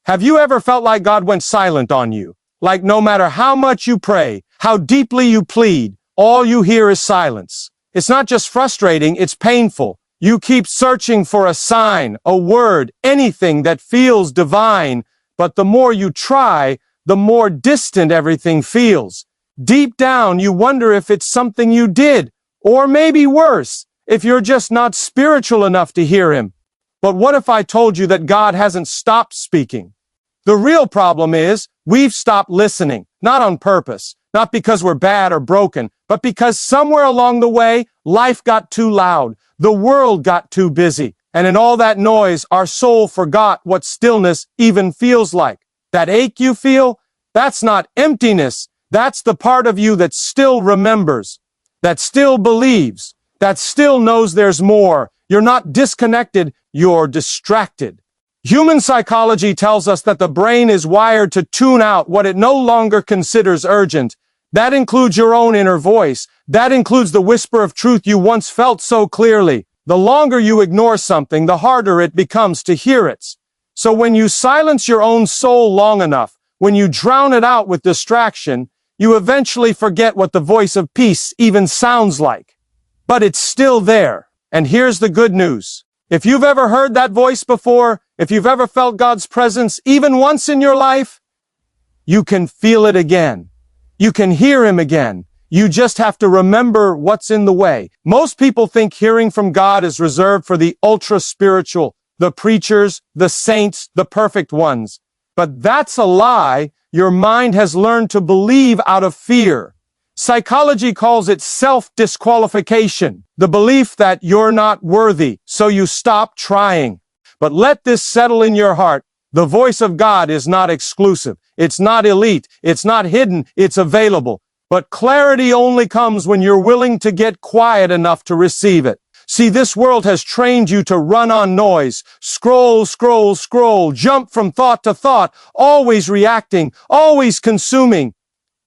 Have you ever felt like God went silent on you? Like no matter how much you pray, how deeply you plead, all you hear is silence. It's not just frustrating, it's painful. You keep searching for a sign, a word, anything that feels divine, but the more you try, the more distant everything feels. Deep down, you wonder if it's something you did, or maybe worse, if you're just not spiritual enough to hear him. But what if I told you that God hasn't stopped speaking? The real problem is we've stopped listening, not on purpose, not because we're bad or broken, but because somewhere along the way, life got too loud, the world got too busy, and in all that noise, our soul forgot what stillness even feels like. That ache you feel, that's not emptiness. That's the part of you that still remembers, that still believes, that still knows there's more. You're not disconnected, you're distracted. Human psychology tells us that the brain is wired to tune out what it no longer considers urgent. That includes your own inner voice. That includes the whisper of truth you once felt so clearly. The longer you ignore something, the harder it becomes to hear it. So when you silence your own soul long enough, when you drown it out with distraction, you eventually forget what the voice of peace even sounds like. But it's still there. And here's the good news. If you've ever heard that voice before, if you've ever felt God's presence even once in your life, you can feel it again. You can hear him again. You just have to remember what's in the way. Most people think hearing from God is reserved for the ultra-spiritual, the preachers, the saints, the perfect ones. But that's a lie your mind has learned to believe out of fear. Psychology calls it self-disqualification, the belief that you're not worthy, so you stop trying. But let this settle in your heart. The voice of God is not exclusive. It's not elite. It's not hidden. It's available. But clarity only comes when you're willing to get quiet enough to receive it. See, this world has trained you to run on noise, scroll, scroll, scroll, jump from thought to thought, always reacting, always consuming.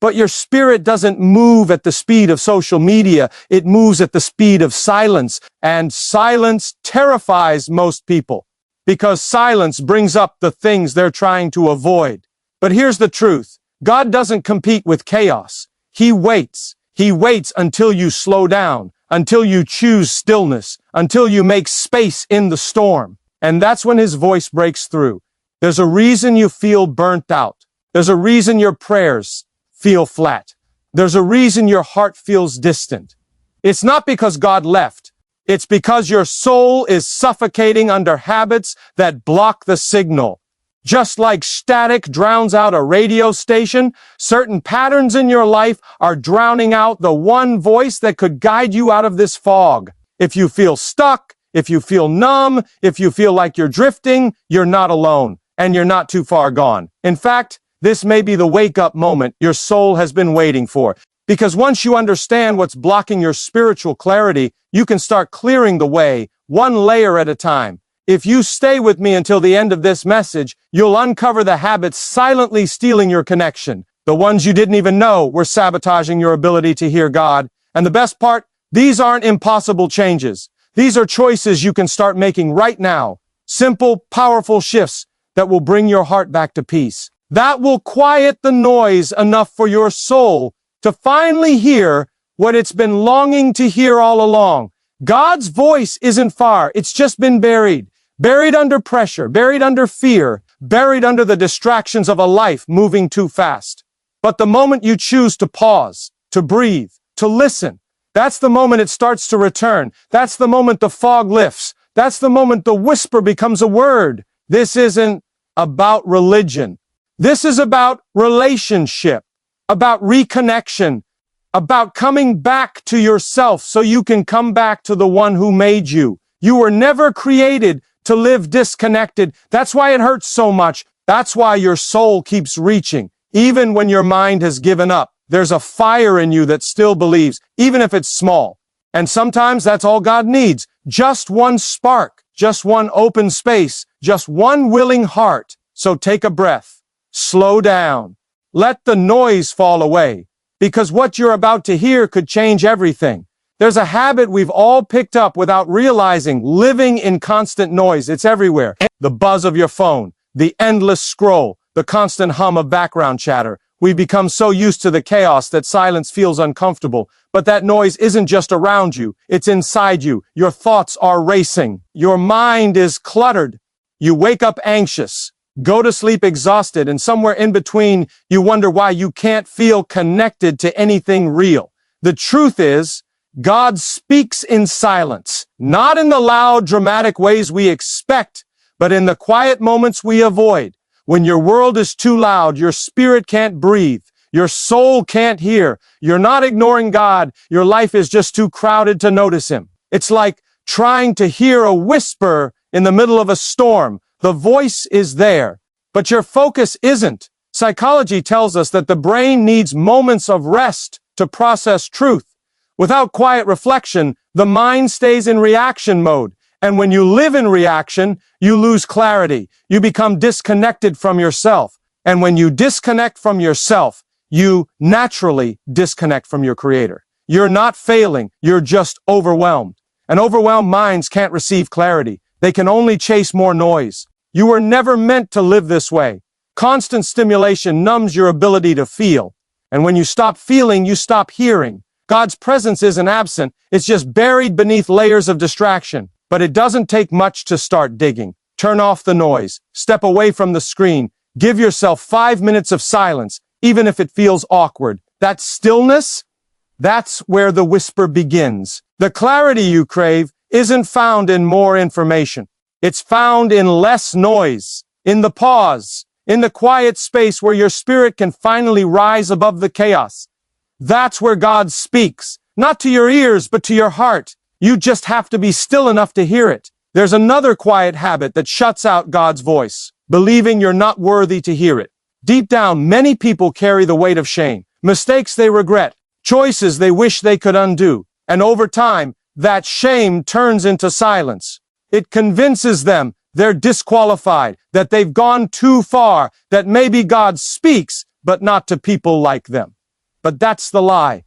But your spirit doesn't move at the speed of social media. It moves at the speed of silence. And silence terrifies most people because silence brings up the things they're trying to avoid. But here's the truth. God doesn't compete with chaos. He waits. He waits until you slow down, until you choose stillness, until you make space in the storm. And that's when his voice breaks through. There's a reason you feel burnt out. There's a reason your prayers feel flat. There's a reason your heart feels distant. It's not because God left. It's because your soul is suffocating under habits that block the signal. Just like static drowns out a radio station, certain patterns in your life are drowning out the one voice that could guide you out of this fog. If you feel stuck, if you feel numb, if you feel like you're drifting, you're not alone, and you're not too far gone. In fact, this may be the wake-up moment your soul has been waiting for. Because once you understand what's blocking your spiritual clarity, you can start clearing the way, one layer at a time. If you stay with me until the end of this message, you'll uncover the habits silently stealing your connection, the ones you didn't even know were sabotaging your ability to hear God. And the best part, these aren't impossible changes. These are choices you can start making right now. Simple, powerful shifts that will bring your heart back to peace. That will quiet the noise enough for your soul to finally hear what it's been longing to hear all along. God's voice isn't far. It's just been buried. Buried under pressure, buried under fear, buried under the distractions of a life moving too fast. But the moment you choose to pause, to breathe, to listen, that's the moment it starts to return. That's the moment the fog lifts. That's the moment the whisper becomes a word. This isn't about religion. This is about relationship, about reconnection, about coming back to yourself so you can come back to the one who made you. You were never created to live disconnected. That's why it hurts so much. That's why your soul keeps reaching. Even when your mind has given up, there's a fire in you that still believes, even if it's small. And sometimes that's all God needs. Just one spark, just one open space, just one willing heart. So take a breath. Slow down. Let the noise fall away. Because what you're about to hear could change everything. There's a habit we've all picked up without realizing, living in constant noise. It's everywhere. The buzz of your phone, the endless scroll, the constant hum of background chatter. We become so used to the chaos that silence feels uncomfortable. But that noise isn't just around you, it's inside you. Your thoughts are racing. Your mind is cluttered. You wake up anxious, go to sleep exhausted, and somewhere in between, you wonder why you can't feel connected to anything real. The truth is, God speaks in silence, not in the loud, dramatic ways we expect, but in the quiet moments we avoid. When your world is too loud, your spirit can't breathe, your soul can't hear, you're not ignoring God, your life is just too crowded to notice Him. It's like trying to hear a whisper in the middle of a storm. The voice is there, but your focus isn't. Psychology tells us that the brain needs moments of rest to process truth. Without quiet reflection, the mind stays in reaction mode. And when you live in reaction, you lose clarity. You become disconnected from yourself. And when you disconnect from yourself, you naturally disconnect from your Creator. You're not failing, you're just overwhelmed. And overwhelmed minds can't receive clarity. They can only chase more noise. You were never meant to live this way. Constant stimulation numbs your ability to feel. And when you stop feeling, you stop hearing. God's presence isn't absent, it's just buried beneath layers of distraction. But it doesn't take much to start digging. Turn off the noise, step away from the screen, give yourself 5 minutes of silence, even if it feels awkward. That stillness, that's where the whisper begins. The clarity you crave isn't found in more information. It's found in less noise, in the pause, in the quiet space where your spirit can finally rise above the chaos. That's where God speaks, not to your ears, but to your heart. You just have to be still enough to hear it. There's another quiet habit that shuts out God's voice, believing you're not worthy to hear it. Deep down, many people carry the weight of shame, mistakes they regret, choices they wish they could undo. And over time, that shame turns into silence. It convinces them they're disqualified, that they've gone too far, that maybe God speaks, but not to people like them. But that's the lie.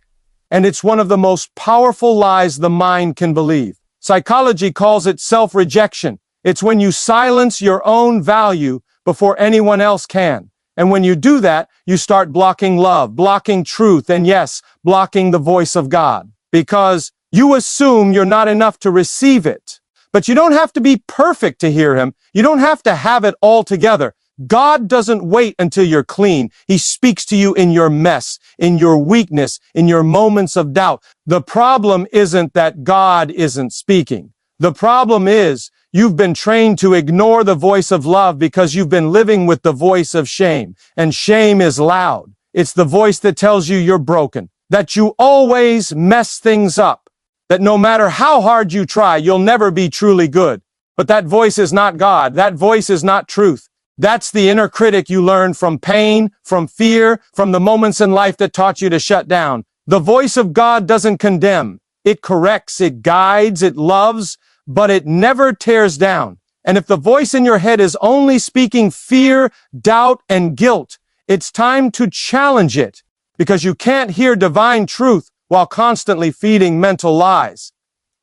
And it's one of the most powerful lies the mind can believe. Psychology calls it self-rejection. It's when you silence your own value before anyone else can. And when you do that, you start blocking love, blocking truth, and yes, blocking the voice of God. Because you assume you're not enough to receive it. But you don't have to be perfect to hear Him. You don't have to have it all together. God doesn't wait until you're clean. He speaks to you in your mess, in your weakness, in your moments of doubt. The problem isn't that God isn't speaking. The problem is you've been trained to ignore the voice of love because you've been living with the voice of shame. And shame is loud. It's the voice that tells you you're broken, that you always mess things up, that no matter how hard you try, you'll never be truly good. But that voice is not God. That voice is not truth. That's the inner critic you learned from pain, from fear, from the moments in life that taught you to shut down. The voice of God doesn't condemn. It corrects, it guides, it loves, but it never tears down. And if the voice in your head is only speaking fear, doubt, and guilt, it's time to challenge it, because you can't hear divine truth while constantly feeding mental lies.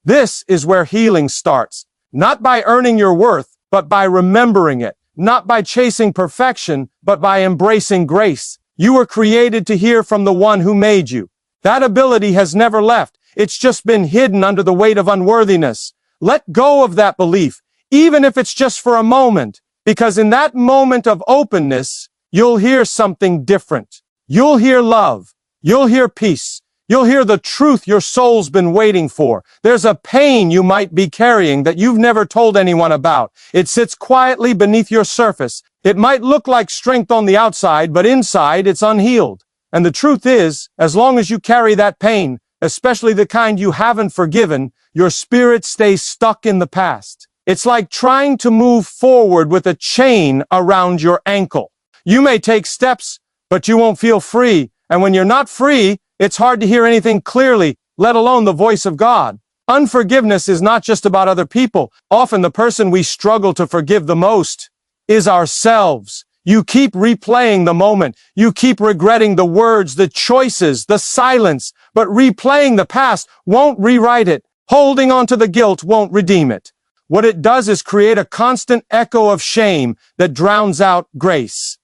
This is where healing starts, not by earning your worth, but by remembering it. Not by chasing perfection, but by embracing grace. You were created to hear from the one who made you. That ability has never left. It's just been hidden under the weight of unworthiness. Let go of that belief, even if it's just for a moment, because in that moment of openness, you'll hear something different. You'll hear love. You'll hear peace. You'll hear the truth your soul's been waiting for. There's a pain you might be carrying that you've never told anyone about. It sits quietly beneath your surface. It might look like strength on the outside, but inside it's unhealed. And the truth is, as long as you carry that pain, especially the kind you haven't forgiven, your spirit stays stuck in the past. It's like trying to move forward with a chain around your ankle. You may take steps, but you won't feel free. And when you're not free, it's hard to hear anything clearly, let alone the voice of God. Unforgiveness is not just about other people. Often the person we struggle to forgive the most is ourselves. You keep replaying the moment. You keep regretting the words, the choices, the silence. But replaying the past won't rewrite it. Holding on to the guilt won't redeem it. What it does is create a constant echo of shame that drowns out grace.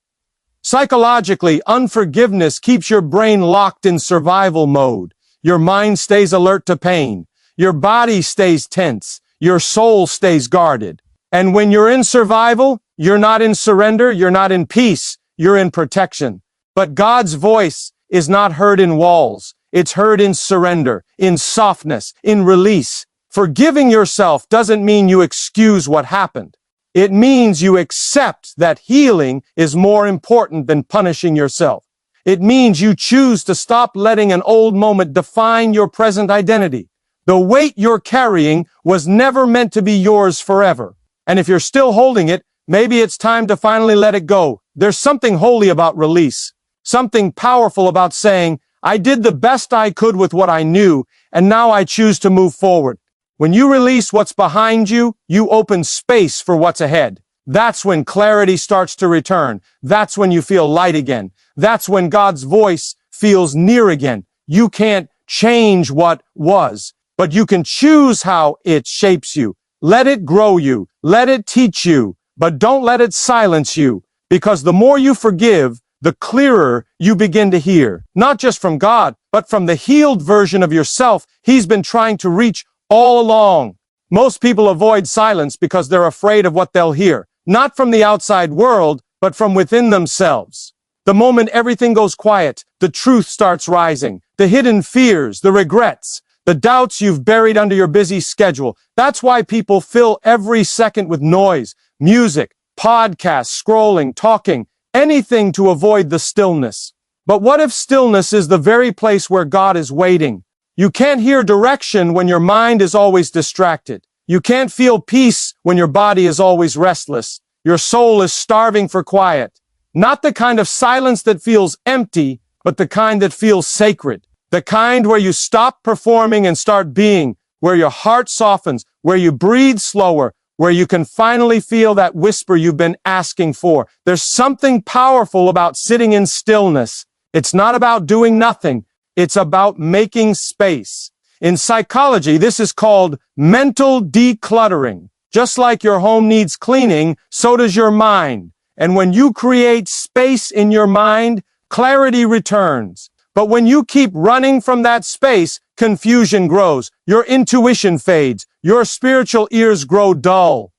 Psychologically, unforgiveness keeps your brain locked in survival mode. Your mind stays alert to pain. Your body stays tense. Your soul stays guarded. And when you're in survival, you're not in surrender, you're not in peace, you're in protection. But God's voice is not heard in walls. It's heard in surrender, in softness, in release. Forgiving yourself doesn't mean you excuse what happened. It means you accept that healing is more important than punishing yourself. It means you choose to stop letting an old moment define your present identity. The weight you're carrying was never meant to be yours forever. And if you're still holding it, maybe it's time to finally let it go. There's something holy about release. Something powerful about saying, I did the best I could with what I knew, and now I choose to move forward. When you release what's behind you, you open space for what's ahead. That's when clarity starts to return. That's when you feel light again. That's when God's voice feels near again. You can't change what was, but you can choose how it shapes you. Let it grow you. Let it teach you, but don't let it silence you, because the more you forgive, the clearer you begin to hear, not just from God, but from the healed version of yourself He's been trying to reach all along. Most people avoid silence because they're afraid of what they'll hear, not from the outside world, but from within themselves. The moment everything goes quiet, the truth starts rising, the hidden fears, the regrets, the doubts you've buried under your busy schedule. That's why people fill every second with noise, music, podcasts, scrolling, talking, anything to avoid the stillness. But what if stillness is the very place where God is waiting? You can't hear direction when your mind is always distracted. You can't feel peace when your body is always restless. Your soul is starving for quiet. Not the kind of silence that feels empty, but the kind that feels sacred. The kind where you stop performing and start being, where your heart softens, where you breathe slower, where you can finally feel that whisper you've been asking for. There's something powerful about sitting in stillness. It's not about doing nothing. It's about making space. In psychology, this is called mental decluttering. Just like your home needs cleaning, so does your mind. And when you create space in your mind, clarity returns. But when you keep running from that space, confusion grows, your intuition fades, your spiritual ears grow dull.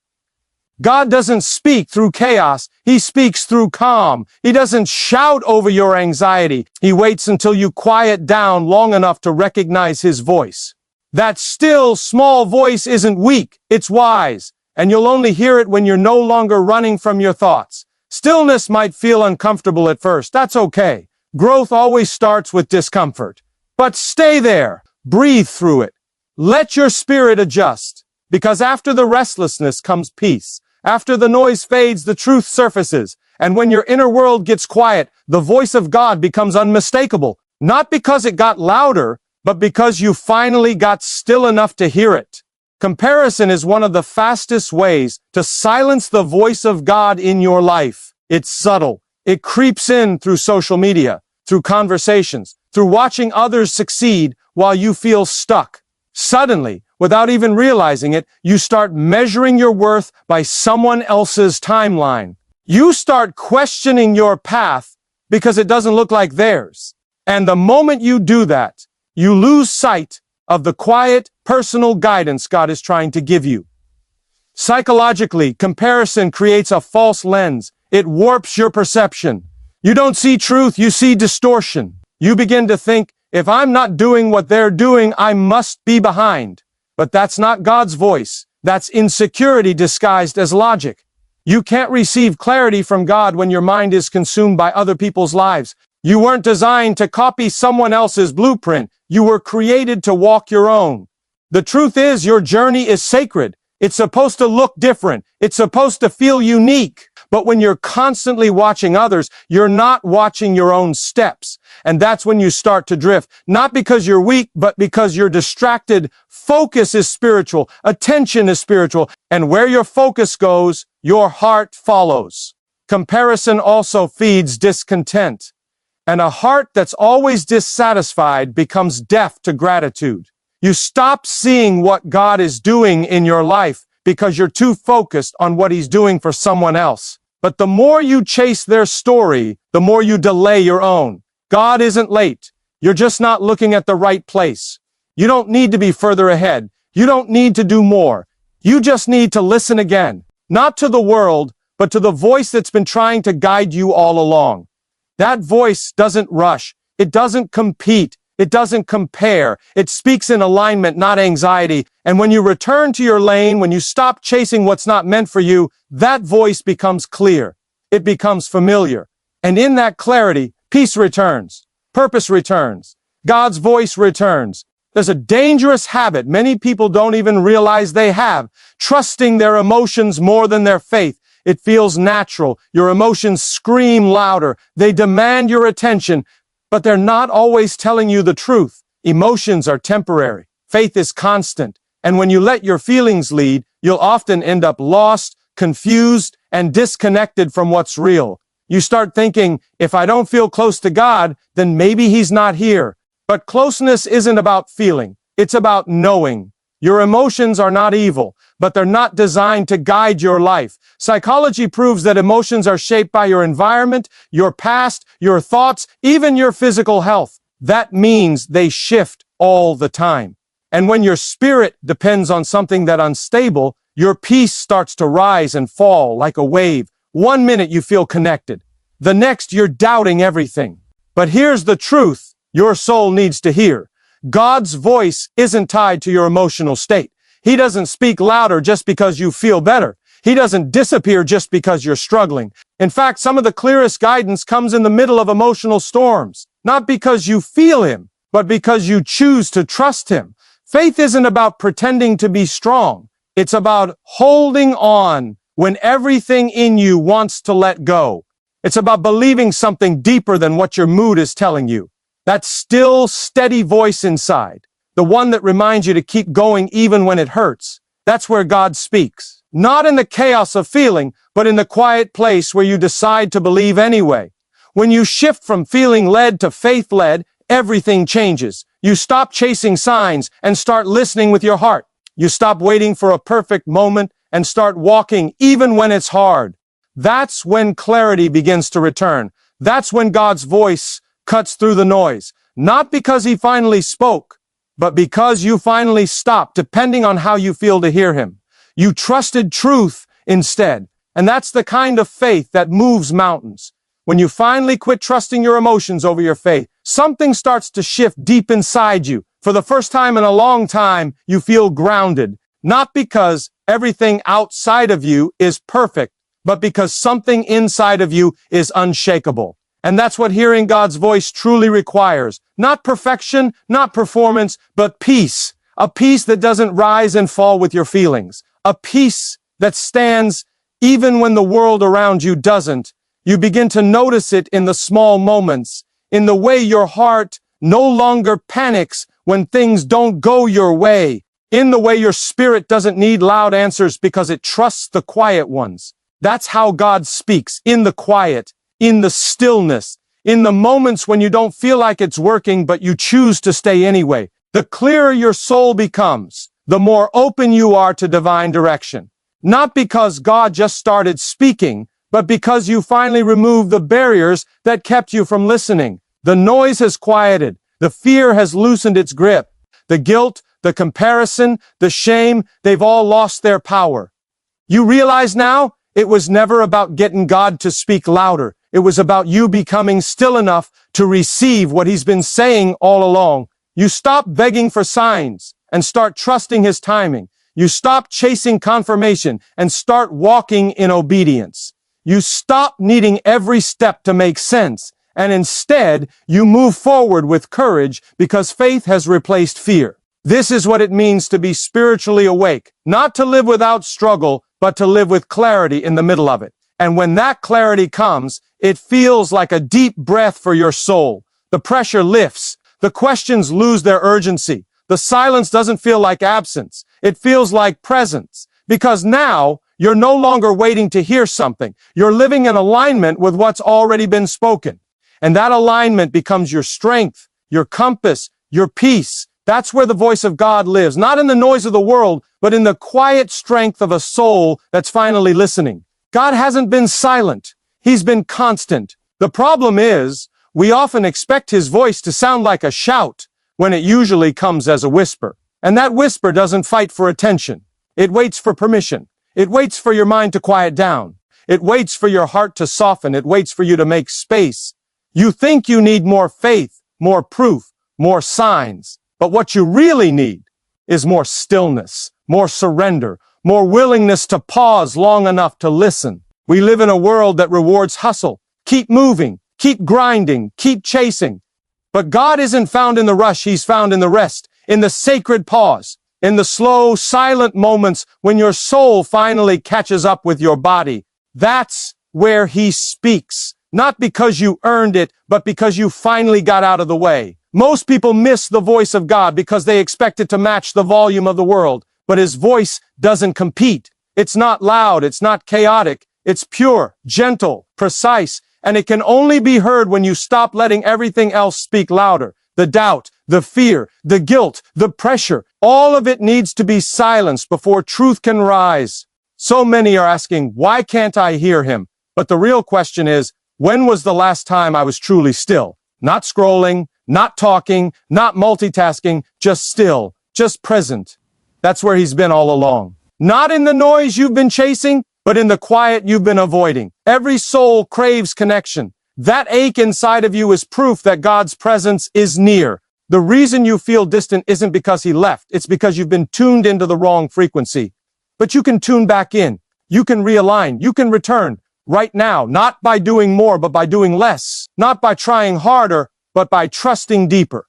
God doesn't speak through chaos. He speaks through calm. He doesn't shout over your anxiety. He waits until you quiet down long enough to recognize His voice. That still, small voice isn't weak. It's wise. And you'll only hear it when you're no longer running from your thoughts. Stillness might feel uncomfortable at first. That's okay. Growth always starts with discomfort. But stay there. Breathe through it. Let your spirit adjust. Because after the restlessness comes peace. After the noise fades, the truth surfaces. And when your inner world gets quiet, the voice of God becomes unmistakable. Not because it got louder, but because you finally got still enough to hear it. Comparison is one of the fastest ways to silence the voice of God in your life. It's subtle. It creeps in through social media, through conversations, through watching others succeed while you feel stuck. Suddenly, without even realizing it, you start measuring your worth by someone else's timeline. You start questioning your path because it doesn't look like theirs. And the moment you do that, you lose sight of the quiet, personal guidance God is trying to give you. Psychologically, comparison creates a false lens. It warps your perception. You don't see truth, you see distortion. You begin to think, if I'm not doing what they're doing, I must be behind. But that's not God's voice. That's insecurity disguised as logic. You can't receive clarity from God when your mind is consumed by other people's lives. You weren't designed to copy someone else's blueprint. You were created to walk your own. The truth is, your journey is sacred. It's supposed to look different. It's supposed to feel unique. But when you're constantly watching others, you're not watching your own steps. And that's when you start to drift. Not because you're weak, but because you're distracted. Focus is spiritual. Attention is spiritual. And where your focus goes, your heart follows. Comparison also feeds discontent. And a heart that's always dissatisfied becomes deaf to gratitude. You stop seeing what God is doing in your life because you're too focused on what he's doing for someone else. But the more you chase their story, the more you delay your own. God isn't late. You're just not looking at the right place. You don't need to be further ahead. You don't need to do more. You just need to listen again, not to the world, but to the voice that's been trying to guide you all along. That voice doesn't rush. It doesn't compete. It doesn't compare. It speaks in alignment, not anxiety. And when you return to your lane, when you stop chasing what's not meant for you, that voice becomes clear. It becomes familiar. And in that clarity, peace returns. Purpose returns. God's voice returns. There's a dangerous habit many people don't even realize they have, trusting their emotions more than their faith. It feels natural. Your emotions scream louder. They demand your attention, but they're not always telling you the truth. Emotions are temporary. Faith is constant. And when you let your feelings lead, you'll often end up lost, confused, and disconnected from what's real. You start thinking, if I don't feel close to God, then maybe he's not here. But closeness isn't about feeling. It's about knowing. Your emotions are not evil, but they're not designed to guide your life. Psychology proves that emotions are shaped by your environment, your past, your thoughts, even your physical health. That means they shift all the time. And when your spirit depends on something that's unstable, your peace starts to rise and fall like a wave. One minute you feel connected. The next you're doubting everything. But here's the truth your soul needs to hear. God's voice isn't tied to your emotional state. He doesn't speak louder just because you feel better. He doesn't disappear just because you're struggling. In fact, some of the clearest guidance comes in the middle of emotional storms, not because you feel him, but because you choose to trust him. Faith isn't about pretending to be strong. It's about holding on when everything in you wants to let go. It's about believing something deeper than what your mood is telling you. That still, steady voice inside, the one that reminds you to keep going even when it hurts. That's where God speaks. Not in the chaos of feeling, but in the quiet place where you decide to believe anyway. When you shift from feeling led to faith led, everything changes. You stop chasing signs and start listening with your heart. You stop waiting for a perfect moment and start walking even when it's hard. That's when clarity begins to return. That's when God's voice cuts through the noise. Not because he finally spoke, but because you finally stopped depending on how you feel to hear him. You trusted truth instead. And that's the kind of faith that moves mountains. When you finally quit trusting your emotions over your faith, something starts to shift deep inside you. For the first time in a long time, you feel grounded. Not because everything outside of you is perfect, but because something inside of you is unshakable. And that's what hearing God's voice truly requires. Not perfection, not performance, but peace. A peace that doesn't rise and fall with your feelings. A peace that stands even when the world around you doesn't. You begin to notice it in the small moments, in the way your heart no longer panics when things don't go your way, in the way your spirit doesn't need loud answers because it trusts the quiet ones. That's how God speaks, in the quiet, in the stillness, in the moments when you don't feel like it's working but you choose to stay anyway. The clearer your soul becomes, the more open you are to divine direction. Not because God just started speaking, but because you finally removed the barriers that kept you from listening. The noise has quieted. The fear has loosened its grip. The guilt, the comparison, the shame, they've all lost their power. You realize now, it was never about getting God to speak louder. It was about you becoming still enough to receive what he's been saying all along. You stop begging for signs and start trusting his timing. You stop chasing confirmation and start walking in obedience. You stop needing every step to make sense, and instead, you move forward with courage because faith has replaced fear. This is what it means to be spiritually awake, not to live without struggle, but to live with clarity in the middle of it. And when that clarity comes, it feels like a deep breath for your soul. The pressure lifts. The questions lose their urgency. The silence doesn't feel like absence. It feels like presence. Because now, you're no longer waiting to hear something. You're living in alignment with what's already been spoken. And that alignment becomes your strength, your compass, your peace. That's where the voice of God lives, not in the noise of the world, but in the quiet strength of a soul that's finally listening. God hasn't been silent. He's been constant. The problem is, we often expect his voice to sound like a shout when it usually comes as a whisper. And that whisper doesn't fight for attention. It waits for permission. It waits for your mind to quiet down. It waits for your heart to soften. It waits for you to make space. You think you need more faith, more proof, more signs. But what you really need is more stillness, more surrender, more willingness to pause long enough to listen. We live in a world that rewards hustle. Keep moving, keep grinding, keep chasing. But God isn't found in the rush. He's found in the rest, in the sacred pause, in the slow, silent moments when your soul finally catches up with your body. That's where he speaks. Not because you earned it, but because you finally got out of the way. Most people miss the voice of God because they expect it to match the volume of the world. But his voice doesn't compete. It's not loud. It's not chaotic. It's pure, gentle, precise, and it can only be heard when you stop letting everything else speak louder. The doubt, the fear, the guilt, the pressure, all of it needs to be silenced before truth can rise. So many are asking, why can't I hear him? But the real question is, when was the last time I was truly still? Not scrolling, not talking, not multitasking, just still, just present. That's where he's been all along. Not in the noise you've been chasing, but in the quiet you've been avoiding. Every soul craves connection. That ache inside of you is proof that God's presence is near. The reason you feel distant isn't because he left. It's because you've been tuned into the wrong frequency. But you can tune back in. You can realign. You can return right now, not by doing more, but by doing less. Not by trying harder, but by trusting deeper.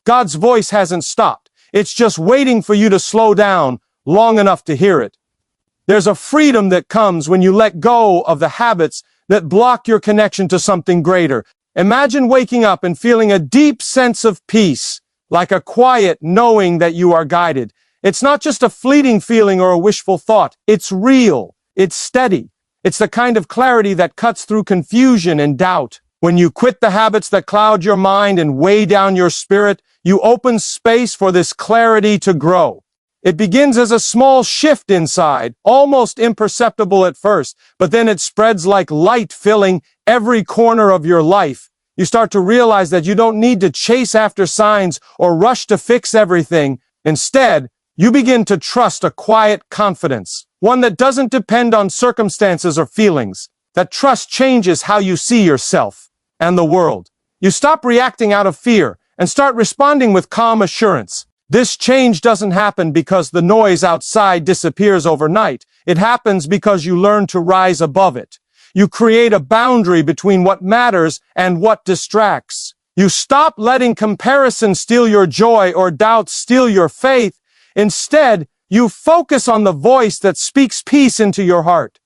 God's voice hasn't stopped. It's just waiting for you to slow down long enough to hear it. There's a freedom that comes when you let go of the habits that block your connection to something greater. Imagine waking up and feeling a deep sense of peace, like a quiet knowing that you are guided. It's not just a fleeting feeling or a wishful thought. It's real. It's steady. It's the kind of clarity that cuts through confusion and doubt. When you quit the habits that cloud your mind and weigh down your spirit, you open space for this clarity to grow. It begins as a small shift inside, almost imperceptible at first, but then it spreads like light, filling every corner of your life. You start to realize that you don't need to chase after signs or rush to fix everything. Instead, you begin to trust a quiet confidence, one that doesn't depend on circumstances or feelings. That trust changes how you see yourself and the world. You stop reacting out of fear and start responding with calm assurance. This change doesn't happen because the noise outside disappears overnight. It happens because you learn to rise above it. You create a boundary between what matters and what distracts. You stop letting comparison steal your joy or doubt steal your faith. Instead, you focus on the voice that speaks peace into your heart.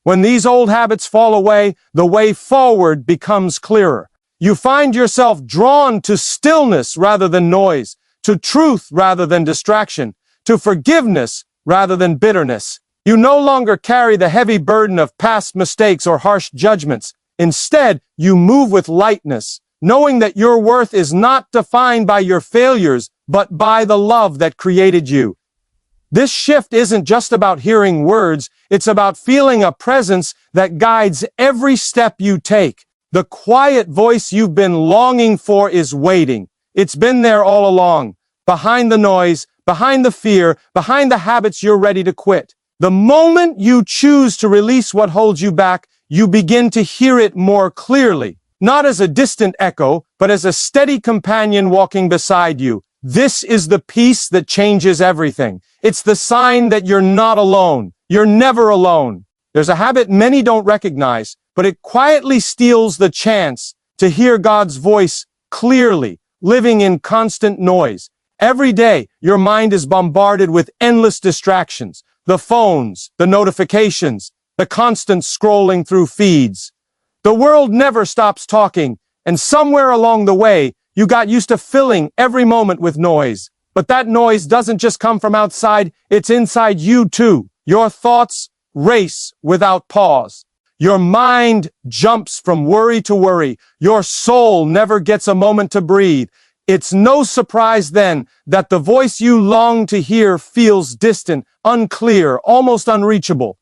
When these old habits fall away, the way forward becomes clearer. You find yourself drawn to stillness rather than noise, to truth rather than distraction, to forgiveness rather than bitterness. You no longer carry the heavy burden of past mistakes or harsh judgments. Instead, you move with lightness, knowing that your worth is not defined by your failures, but by the love that created you. This shift isn't just about hearing words, it's about feeling a presence that guides every step you take. The quiet voice you've been longing for is waiting. It's been there all along, behind the noise, behind the fear, behind the habits you're ready to quit. The moment you choose to release what holds you back, you begin to hear it more clearly, not as a distant echo, but as a steady companion walking beside you. This is the peace that changes everything. It's the sign that you're not alone. You're never alone. There's a habit many don't recognize, but it quietly steals the chance to hear God's voice clearly, living in constant noise. Every day, your mind is bombarded with endless distractions. The phones, the notifications, the constant scrolling through feeds. The world never stops talking, and somewhere along the way, you got used to filling every moment with noise. But that noise doesn't just come from outside, it's inside you too. Your thoughts race without pause. Your mind jumps from worry to worry. Your soul never gets a moment to breathe. It's no surprise then that the voice you long to hear feels distant, unclear, almost unreachable.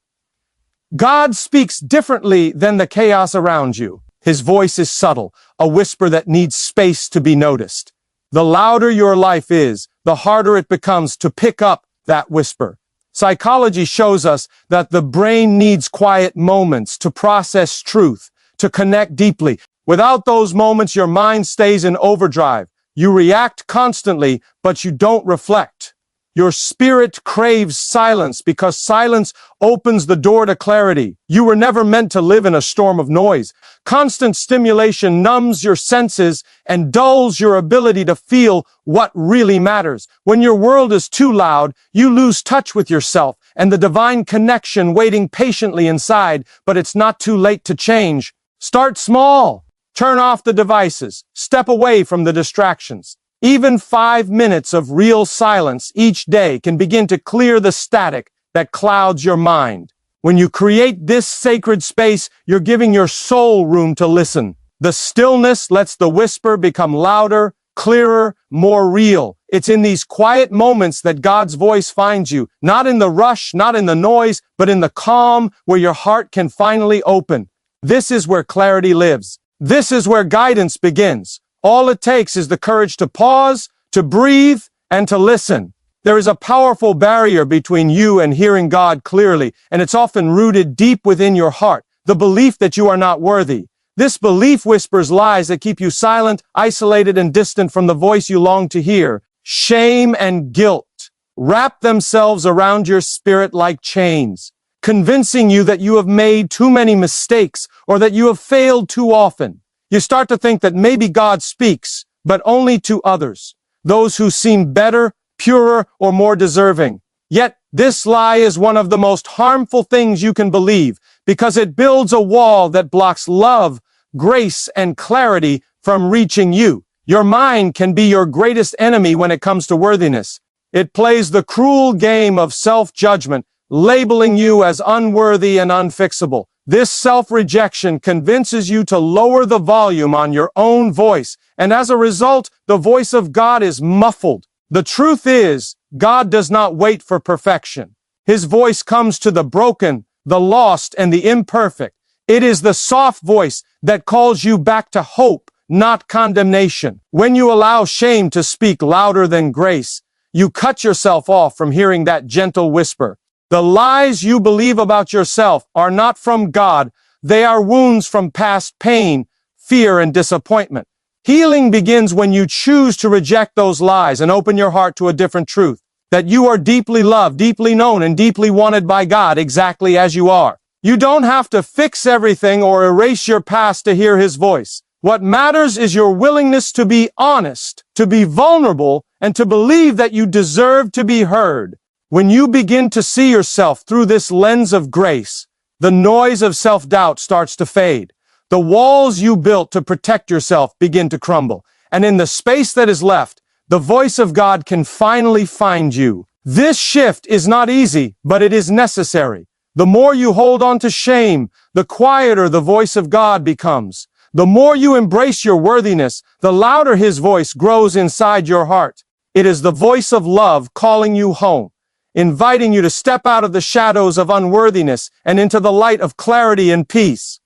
God speaks differently than the chaos around you. His voice is subtle, a whisper that needs space to be noticed. The louder your life is, the harder it becomes to pick up that whisper. Psychology shows us that the brain needs quiet moments to process truth, to connect deeply. Without those moments, your mind stays in overdrive. You react constantly, but you don't reflect. Your spirit craves silence because silence opens the door to clarity. You were never meant to live in a storm of noise. Constant stimulation numbs your senses and dulls your ability to feel what really matters. When your world is too loud, you lose touch with yourself and the divine connection waiting patiently inside, but it's not too late to change. Start small. Turn off the devices. Step away from the distractions. Even 5 minutes of real silence each day can begin to clear the static that clouds your mind. When you create this sacred space, you're giving your soul room to listen. The stillness lets the whisper become louder, clearer, more real. It's in these quiet moments that God's voice finds you, not in the rush, not in the noise, but in the calm where your heart can finally open. This is where clarity lives. This is where guidance begins. All it takes is the courage to pause, to breathe, and to listen. There is a powerful barrier between you and hearing God clearly, and it's often rooted deep within your heart, the belief that you are not worthy. This belief whispers lies that keep you silent, isolated, and distant from the voice you long to hear. Shame and guilt wrap themselves around your spirit like chains, convincing you that you have made too many mistakes or that you have failed too often. You start to think that maybe God speaks, but only to others, those who seem better, purer, or more deserving. Yet, this lie is one of the most harmful things you can believe, because it builds a wall that blocks love, grace, and clarity from reaching you. Your mind can be your greatest enemy when it comes to worthiness. It plays the cruel game of self-judgment, labeling you as unworthy and unfixable. This self-rejection convinces you to lower the volume on your own voice, and as a result, the voice of God is muffled. The truth is, God does not wait for perfection. His voice comes to the broken, the lost, and the imperfect. It is the soft voice that calls you back to hope, not condemnation. When you allow shame to speak louder than grace, you cut yourself off from hearing that gentle whisper. The lies you believe about yourself are not from God. They are wounds from past pain, fear, and disappointment. Healing begins when you choose to reject those lies and open your heart to a different truth, that you are deeply loved, deeply known, and deeply wanted by God exactly as you are. You don't have to fix everything or erase your past to hear His voice. What matters is your willingness to be honest, to be vulnerable, and to believe that you deserve to be heard. When you begin to see yourself through this lens of grace, the noise of self-doubt starts to fade. The walls you built to protect yourself begin to crumble. And in the space that is left, the voice of God can finally find you. This shift is not easy, but it is necessary. The more you hold on to shame, the quieter the voice of God becomes. The more you embrace your worthiness, the louder His voice grows inside your heart. It is the voice of love calling you home, inviting you to step out of the shadows of unworthiness and into the light of clarity and peace.